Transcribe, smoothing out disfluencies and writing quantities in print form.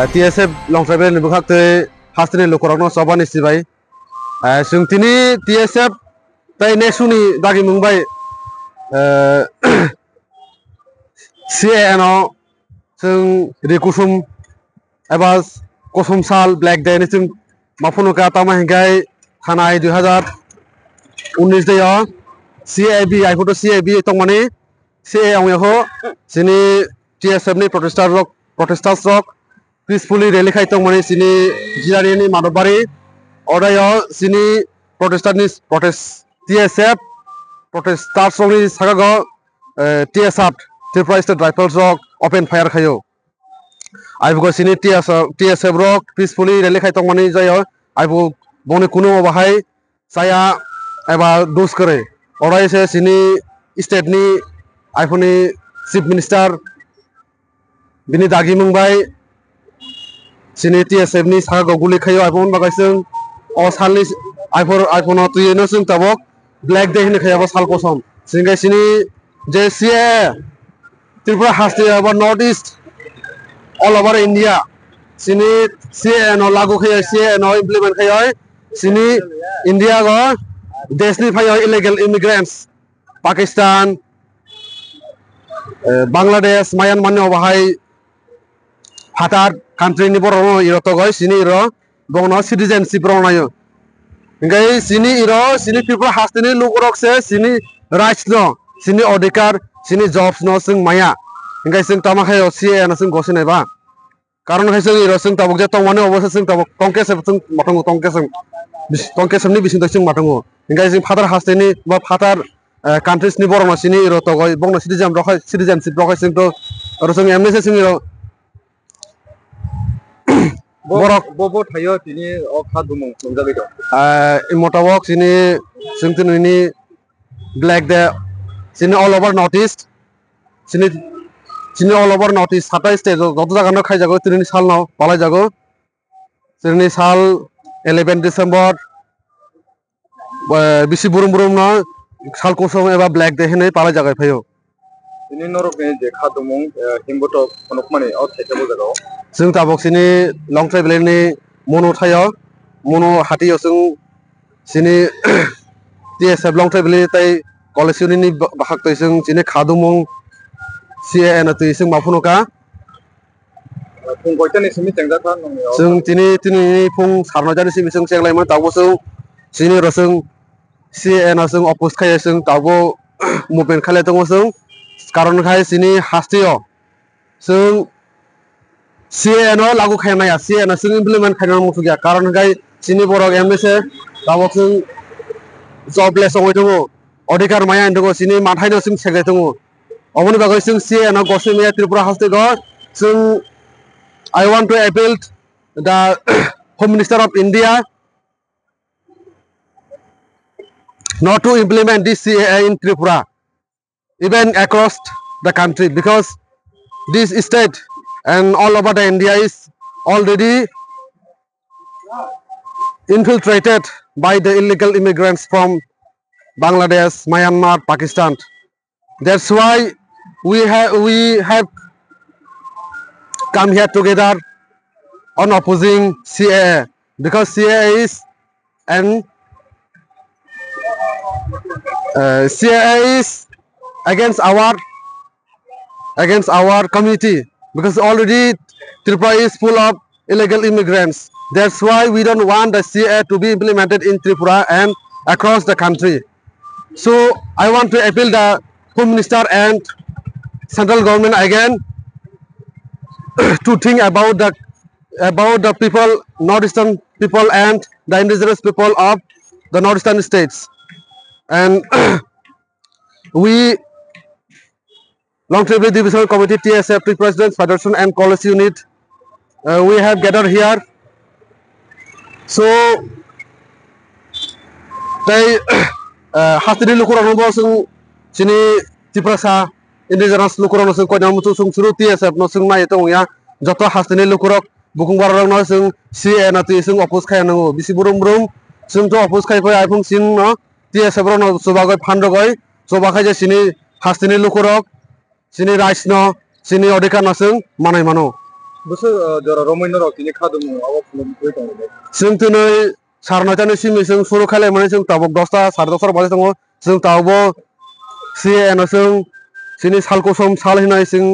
TSF long travel ni bukhak te hastini lokorok no sobani sibai sungtini TSF tai nesuni dagi mungbai CANO sung rikusum eba kosum sal black day ni sung mafunuka tama hingai thanai 2019 de yo CAB ai photo CAB tongmani CA ang yaho sini TSF ni protesters rock peacefully rally khai tongmani sini jirani ni madobari odayo sini protest TSF protesters rock ni sagago TSR Tripura State Rifles rock open fire khayo aibugo sini TSF rock peacefully rally khai tongmani jayo aibu boni kuno bahai saya eba dos kare orai se sini state ni aifoni chief minister bini dagi mungbai sini TSF ni saga guli khayo aibon bagaisung o salni iPhone tuyeno sung tabok black day ni khayabo sal kosom singai sini JCA Tripura has the North East all over India sini CA no lagu khayo CA no implement khayo sini India go desni phayo illegal immigrants Pakistan Bangladesh Myanmar no bahai hatar country ni borono iroto goy sini iro bongno citizenship ronayo ngai sini iro sini Tripura hastini lukurok se sini rights no sini odikar sini jobs no sing maya ngai sing tama khayo CA na sing gosine ba karon khai sing iro sing tabok je tongmane obose sing tabok tongke se sing matango tongke samni bisin sing matango ngai sing father hastini ba father countries ni borono sini iro to goy bongno citizenship rokhai sing to aro sing emne se sing iro borok bobo thayo tini okha dumung mongjabe do imotawok sini singtini black day sini all over northeast sini all over northeast 27 state যত জায়গা ন খাই যাগো তিনি সাল নাও পালাই যাগো তিনি সাল 11 December BC বুরুম ন সাল কোসম এবা black day হেনে পালাই যাগাই ফাইও tini norok ni je kha dumung himboto konokmani o thaitabo jago जों ताबक सिनी long travel ni mono thayo mono hatiyo जों सिनी TSF long travel tai college ni bahak tai जों सिनी khadumung CAN tai जों mafunoka phung goitani simi tengja kha nong जों tini phung sarno jani simi जों chenglai ma tabo जों sini ro जों CAN जों oppose khai जों tabo movement khale tongo जों karon khai sini hastiyo जों CAN lagu khainaya CAN sing implement khaina musugia karon gai sini borok MSA tabok sing jobless ongoi tongo odikar maya indogo sini mathaino sing segai tongo oboni bagai sing CAN gosimiya Tripura haste go sing I want to appeal the Home Minister of India not to implement this CAA in Tripura even across the country because this state and all over the India is already infiltrated by the illegal immigrants from Bangladesh, Myanmar, Pakistan. That's why we have come here together on opposing CAA because CAA is against our community because already Tripura is full of illegal immigrants. That's why we don't want the CAA to be implemented in Tripura and across the country. So I want to appeal the Home Minister and central government again to think about the people, northeastern people and the indigenous people of the northeastern states. And we Long Travel Divisional Committee TSF Presidents Federation and College Unit we have gathered here. So they hastini lukurano bo sung sini Tripura indigenous lukurano sung konya mutu sung suru TSF no sung nai tong ya joto hastini lukurok bukung barang no sung CAN ati sung oppose khai nango bisi burum sung to oppose khai phai iphung sin no TSF ro no sobagoi phando goi sobakhai je sini hastini lukurok sini rights no sini odikar no sung manai mano busu jora romaino rok kini khadumu abo phone bui tongo जों दिनै सार नयतानि सिमै जों सुरु खालामनानै जों ताबक 10ता सारे 10 बाजै दङ जों तावबो CAN जों जोंनि साल कसम साल होनाय जों